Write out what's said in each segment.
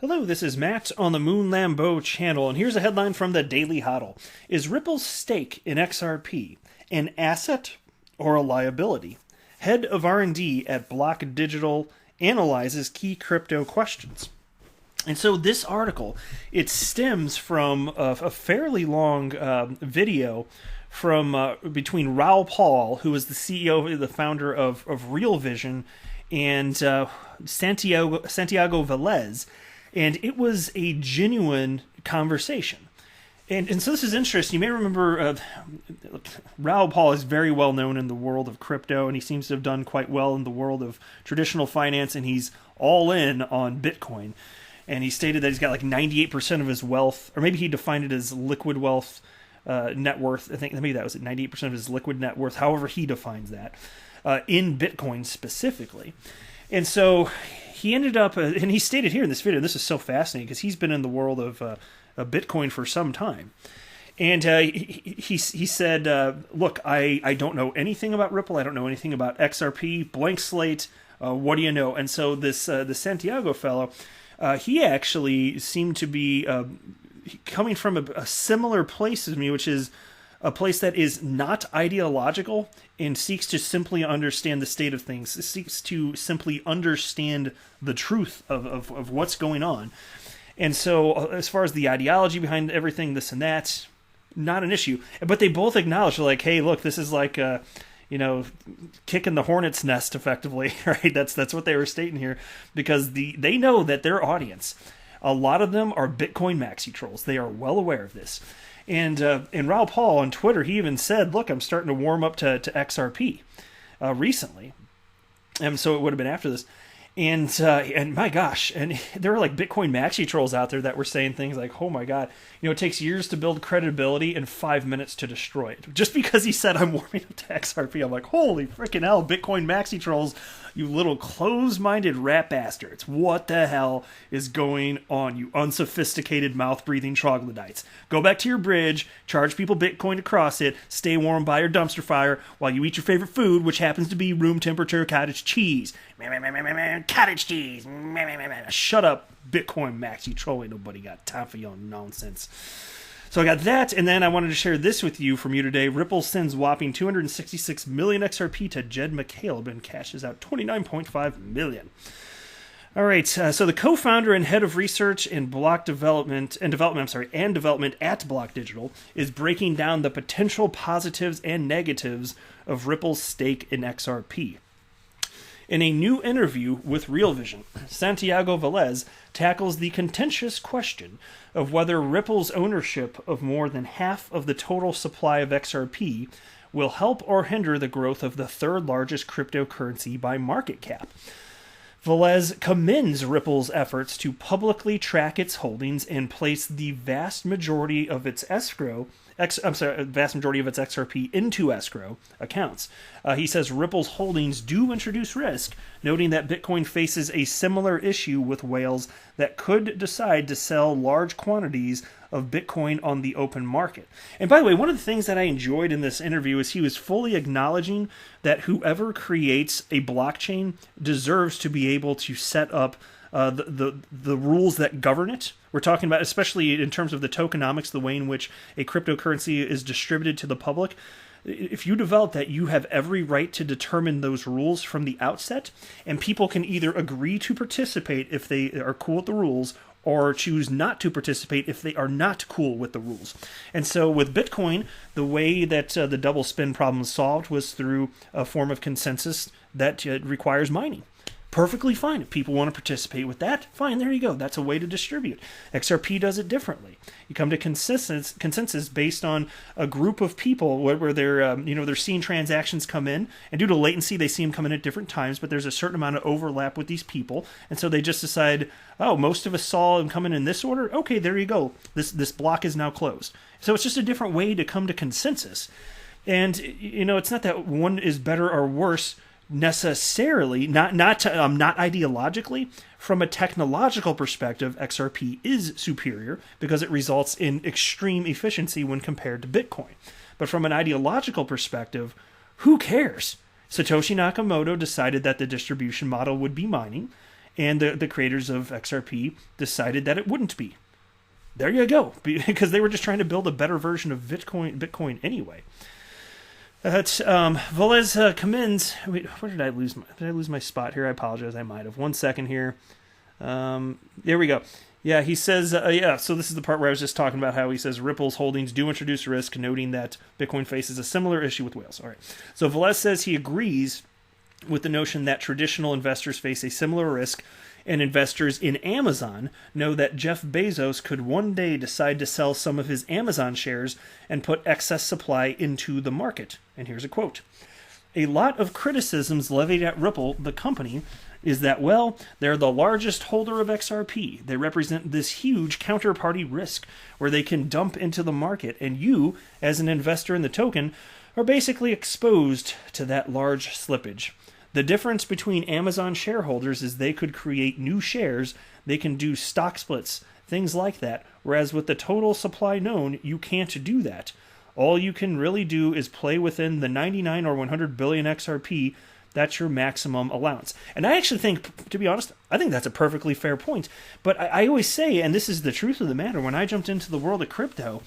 Hello, this is Matt on the Moon Lambeau channel, and here's a headline from the Daily Hodl. Is Ripple's stake in XRP an asset or a liability? Head of R&D at Block Digital analyzes key crypto questions. And so this article, it stems from a fairly long video from between Raoul Pal, who is the CEO, the founder of Real Vision, and Santiago Velez. And it was a genuine conversation. And so this is interesting. You may remember Raoul Pal is very well known in the world of crypto, and he seems to have done quite well in the world of traditional finance, and he's all in on Bitcoin. And he stated that he's got like 98% of his wealth, or maybe he defined it as liquid wealth, net worth. I think maybe that was it, 98% of his liquid net worth, however he defines that, in Bitcoin specifically. And so he ended up, and he stated here in this video, this is so fascinating because he's been in the world of Bitcoin for some time. And he said, look, I don't know anything about Ripple. I don't know anything about XRP, blank slate. What do you know? And so this the Santiago fellow, he actually seemed to be coming from a similar place as me, which is a place that is not ideological and seeks to simply understand the state of things. It seeks to simply understand the truth of what's going on. And so as far as the ideology behind everything, this and that, not an issue. But they both acknowledge, like, hey, look, this is like, kicking the hornet's nest effectively, right? That's what they were stating here, because they know that their audience, a lot of them are Bitcoin maxi trolls. They are well aware of this. And Raoul Pal on Twitter, he even said, look, I'm starting to warm up to XRP recently. And so it would have been after this. And my gosh, and there were like Bitcoin maxi trolls out there that were saying things like, oh my God, it takes years to build credibility and 5 minutes to destroy it. Just because he said I'm warming up to XRP, I'm like, holy freaking hell, Bitcoin maxi trolls, you little closed-minded rat bastards. What the hell is going on, you unsophisticated mouth-breathing troglodytes? Go back to your bridge, charge people Bitcoin to cross it, stay warm by your dumpster fire while you eat your favorite food, which happens to be room temperature cottage cheese. Cottage cheese. Shut up, Bitcoin maxi troll. Ain't nobody got time for your nonsense. So I got that, and then I wanted to share this with you from you today. Ripple sends whopping 266 million XRP to Jed McCaleb and cashes out 29.5 million. All right, so the co-founder and head of research and development at Block Digital is breaking down the potential positives and negatives of Ripple's stake in XRP. In a new interview with Real Vision, Santiago Velez tackles the contentious question of whether Ripple's ownership of more than half of the total supply of XRP will help or hinder the growth of the third largest cryptocurrency by market cap. Velez commends Ripple's efforts to publicly track its holdings and place the vast majority of its XRP into escrow accounts. He says Ripple's holdings do introduce risk, noting that Bitcoin faces a similar issue with whales that could decide to sell large quantities of Bitcoin on the open market. And by the way, one of the things that I enjoyed in this interview is he was fully acknowledging that whoever creates a blockchain deserves to be able to set up the rules that govern it. We're talking about, especially in terms of the tokenomics, the way in which a cryptocurrency is distributed to the public. If you develop that, you have every right to determine those rules from the outset, and people can either agree to participate if they are cool with the rules, or choose not to participate if they are not cool with the rules. And so with Bitcoin, the way that the double spin problem was solved was through a form of consensus that requires mining. Perfectly fine. If people want to participate with that, fine, there you go. That's a way to distribute. XRP does it differently. You come to consensus based on a group of people where they're seeing transactions come in, and due to latency, they see them come in at different times, but there's a certain amount of overlap with these people, and so they just decide, oh, most of us saw them come in this order? Okay, there you go. This block is now closed. So it's just a different way to come to consensus. And, it's not that one is better or worse necessarily, not ideologically. From a technological perspective, XRP is superior because it results in extreme efficiency when compared to Bitcoin. But from an ideological perspective, who cares? Satoshi Nakamoto decided that the distribution model would be mining, And the creators of XRP decided that it wouldn't be. There you go, because they were just trying to build a better version of Bitcoin anyway. Velez commends. Wait, where did I lose my? Did I lose my spot here? I apologize. I might have. 1 second here. There we go. Yeah, he says. So this is the part where I was just talking about how he says Ripple's holdings do introduce risk, noting that Bitcoin faces a similar issue with whales. All right. So Velez says he agrees with the notion that traditional investors face a similar risk, and investors in Amazon know that Jeff Bezos could one day decide to sell some of his Amazon shares and put excess supply into the market. And here's a quote. A lot of criticisms levied at Ripple, the company, is that, well, they're the largest holder of XRP. They represent this huge counterparty risk where they can dump into the market, and you, as an investor in the token, are basically exposed to that large slippage. The difference between Amazon shareholders is they could create new shares, they can do stock splits, things like that, whereas with the total supply known, you can't do that. All you can really do is play within the 99 or 100 billion XRP. That's your maximum allowance. And I actually think, to be honest, I think that's a perfectly fair point. But I always say, and this is the truth of the matter, when I jumped into the world of crypto,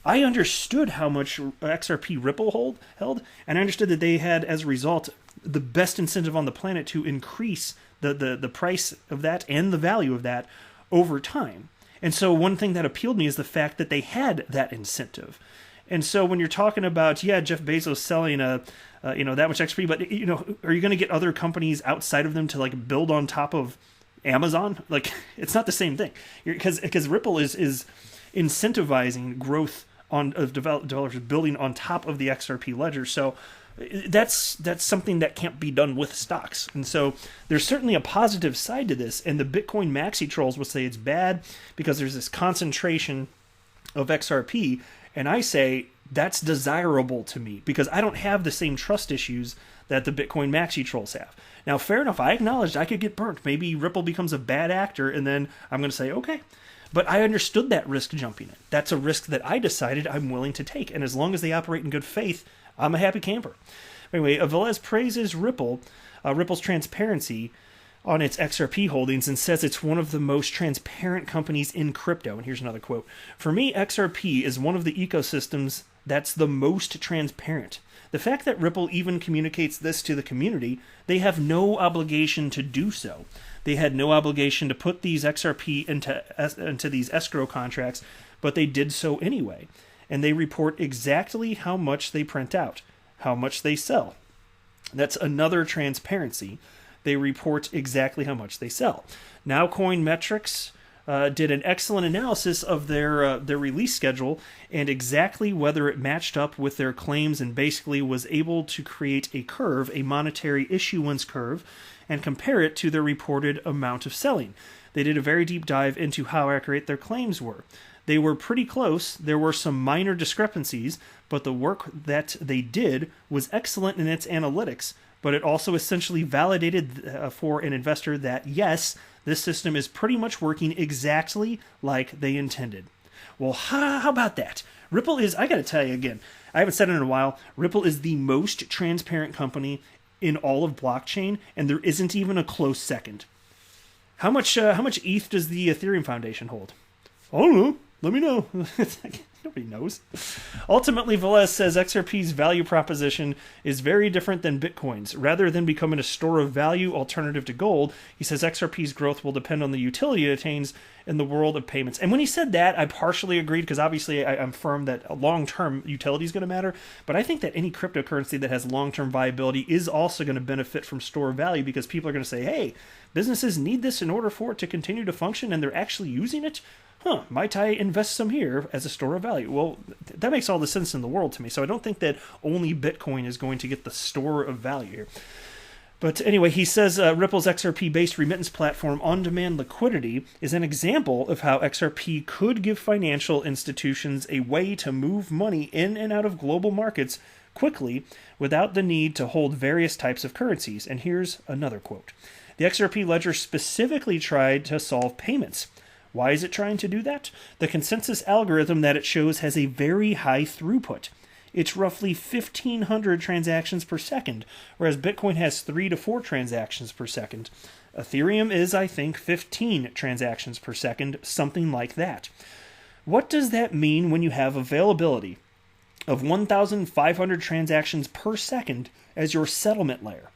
I understood how much XRP Ripple held, and I understood that they had, as a result, the best incentive on the planet to increase the price of that and the value of that over time. And so one thing that appealed to me is the fact that they had that incentive. And so when you're talking about, Jeff Bezos selling that much XP, but are you going to get other companies outside of them to like build on top of Amazon? Like, it's not the same thing, because Ripple is incentivizing growth of developers building on top of the XRP ledger. So that's something that can't be done with stocks. And so there's certainly a positive side to this. And the Bitcoin maxi trolls will say it's bad because there's this concentration of XRP. And I say that's desirable to me because I don't have the same trust issues that the Bitcoin maxi trolls have. Now, fair enough, I acknowledged I could get burnt. Maybe Ripple becomes a bad actor, and then I'm going to say, okay. But I understood that risk jumping in. That's a risk that I decided I'm willing to take. And as long as they operate in good faith, I'm a happy camper. Anyway, Velez praises Ripple's transparency on its XRP holdings and says it's one of the most transparent companies in crypto. And here's another quote. For me, XRP is one of the ecosystems that's the most transparent. The fact that Ripple even communicates this to the community, they have no obligation to do so. They had no obligation to put these XRP into these escrow contracts, but they did so anyway. And they report exactly how much they print out, how much they sell. That's another transparency. They report exactly how much they sell. Now, Coinmetrics did an excellent analysis of their release schedule and exactly whether it matched up with their claims, and basically was able to create a curve, a monetary issuance curve, and compare it to their reported amount of selling. They did a very deep dive into how accurate their claims were. They were pretty close. There were some minor discrepancies, but the work that they did was excellent in its analytics, but it also essentially validated for an investor that, yes, this system is pretty much working exactly like they intended. Well, how about that? Ripple is, I got to tell you again, I haven't said it in a while, Ripple is the most transparent company in all of blockchain, and there isn't even a close second. How much ETH does the Ethereum Foundation hold? I don't know. Let me know. Nobody knows. Ultimately, Velez says XRP's value proposition is very different than Bitcoin's. Rather than becoming a store of value alternative to gold, he says XRP's growth will depend on the utility it attains in the world of payments. And when he said that, I partially agreed, because obviously I'm firm that long-term utility is going to matter. But I think that any cryptocurrency that has long-term viability is also going to benefit from store of value, because people are going to say, hey, businesses need this in order for it to continue to function, and they're actually using it. Might I invest some here as a store of value? Well, that makes all the sense in the world to me. So I don't think that only Bitcoin is going to get the store of value here. But anyway, he says Ripple's XRP-based remittance platform, On-Demand Liquidity, is an example of how XRP could give financial institutions a way to move money in and out of global markets quickly without the need to hold various types of currencies. And here's another quote. The XRP ledger specifically tried to solve payments. Why is it trying to do that? The consensus algorithm that it shows has a very high throughput. it's roughly 1,500 transactions per second, whereas Bitcoin has 3 to 4 transactions per second. Ethereum is, I think, 15 transactions per second, something like that. What does that mean when you have availability of 1,500 transactions per second as your settlement layer?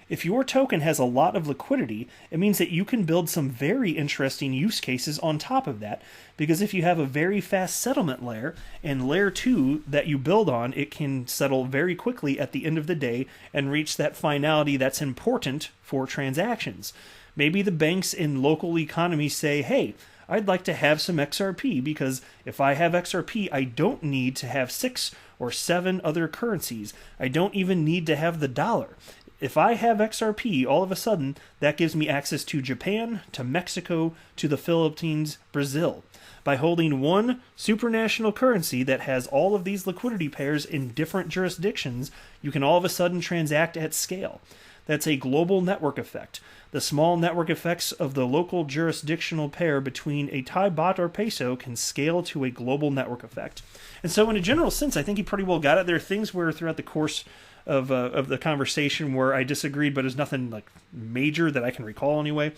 If your token has a lot of liquidity, it means that you can build some very interesting use cases on top of that, because if you have a very fast settlement layer and layer 2 that you build on, it can settle very quickly at the end of the day and reach that finality that's important for transactions. Maybe the banks in local economies say, hey, I'd like to have some XRP, because if I have XRP, I don't need to have 6 or 7 other currencies. I don't even need to have the dollar. If I have XRP, all of a sudden, that gives me access to Japan, to Mexico, to the Philippines, Brazil. By holding one supranational currency that has all of these liquidity pairs in different jurisdictions, you can all of a sudden transact at scale. That's a global network effect. The small network effects of the local jurisdictional pair between a Thai baht or peso can scale to a global network effect. And so in a general sense, I think he pretty well got it. There are things where throughout the course of the conversation where I disagreed, but there's nothing like major that I can recall anyway.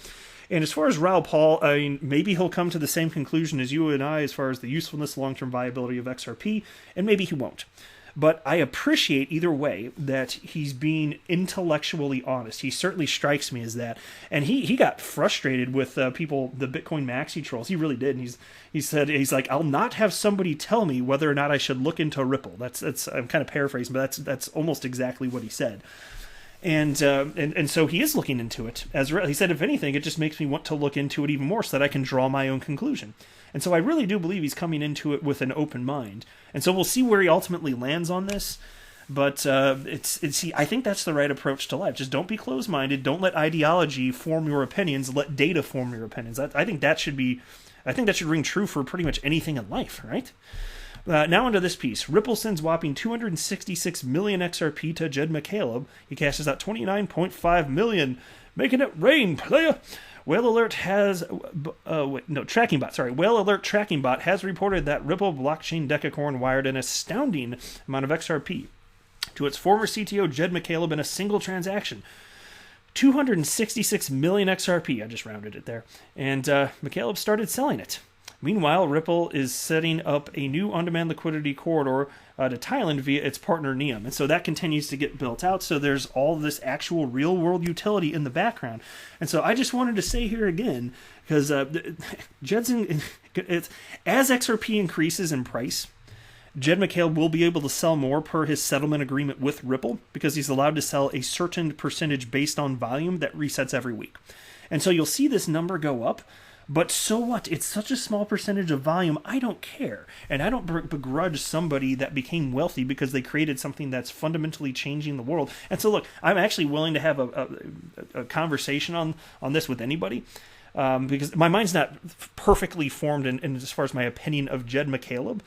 And as far as Raoul Pal, I mean, maybe he'll come to the same conclusion as you and I as far as the usefulness, long-term viability of XRP, and maybe he won't. But I appreciate either way that he's being intellectually honest. He certainly strikes me as that. And he got frustrated with people, the Bitcoin maxi trolls. He really did. And he said, he's like, I'll not have somebody tell me whether or not I should look into Ripple. That's I'm kind of paraphrasing, but that's almost exactly what he said. And so he is looking into it. He said, if anything, it just makes me want to look into it even more so that I can draw my own conclusion. And so I really do believe he's coming into it with an open mind. And so we'll see where he ultimately lands on this. But I think that's the right approach to life. Just don't be closed-minded. Don't let ideology form your opinions. Let data form your opinions. I think that should ring true for pretty much anything in life, right? Now onto this piece. Ripple sends whopping 266 million XRP to Jed McCaleb. He cashes out 29.5 million, making it rain, playa. Whale Alert Tracking Bot has reported that Ripple blockchain Decacorn wired an astounding amount of XRP to its former CTO Jed McCaleb in a single transaction. 266 million XRP, I just rounded it there, and McCaleb started selling it. Meanwhile, Ripple is setting up a new on-demand liquidity corridor to Thailand via its partner Neum. And so that continues to get built out. So there's all this actual real-world utility in the background. And so I just wanted to say here again, because as XRP increases in price, Jed McCaleb will be able to sell more per his settlement agreement with Ripple, because he's allowed to sell a certain percentage based on volume that resets every week. And so you'll see this number go up. But so what? It's such a small percentage of volume, I don't care. And I don't begrudge somebody that became wealthy because they created something that's fundamentally changing the world. And so look, I'm actually willing to have a conversation on this with anybody, because my mind's not perfectly formed in as far as my opinion of Jed McCaleb,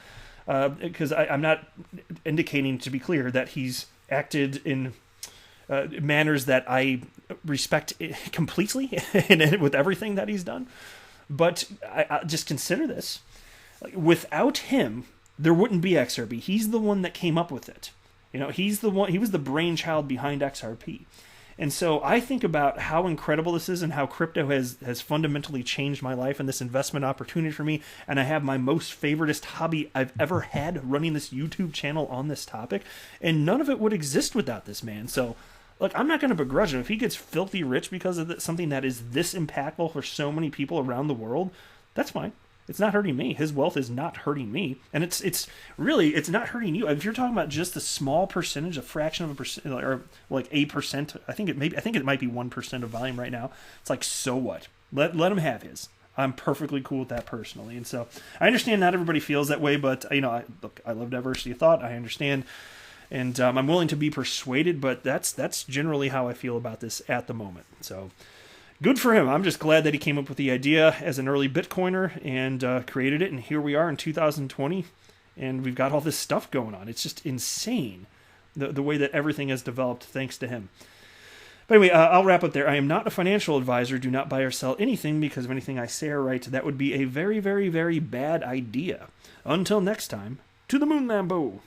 because I'm not indicating, to be clear, that he's acted in manners that I respect completely and with everything that he's done. But I just consider this. Without him, there wouldn't be XRP. He's the one that came up with it. He was the brainchild behind XRP. And so I think about how incredible this is and how crypto has fundamentally changed my life and this investment opportunity for me. And I have my most favoritist hobby I've ever had running this YouTube channel on this topic. And none of it would exist without this man. So look, I'm not going to begrudge him. If he gets filthy rich because of something that is this impactful for so many people around the world, that's fine. It's not hurting me. His wealth is not hurting me. And it's not hurting you. If you're talking about just a small percentage, a fraction of a percent, or like a percent, I think it might be 1% of volume right now. It's like, so what? Let him have his. I'm perfectly cool with that personally. And so I understand not everybody feels that way, but I love diversity of thought. I understand. And I'm willing to be persuaded, but that's generally how I feel about this at the moment. So good for him. I'm just glad that he came up with the idea as an early Bitcoiner and created it. And here we are in 2020, and we've got all this stuff going on. It's just insane, the way that everything has developed thanks to him. But anyway, I'll wrap up there. I am not a financial advisor. Do not buy or sell anything because of anything I say or write. That would be a very, very, very bad idea. Until next time, to the moon, Lambo.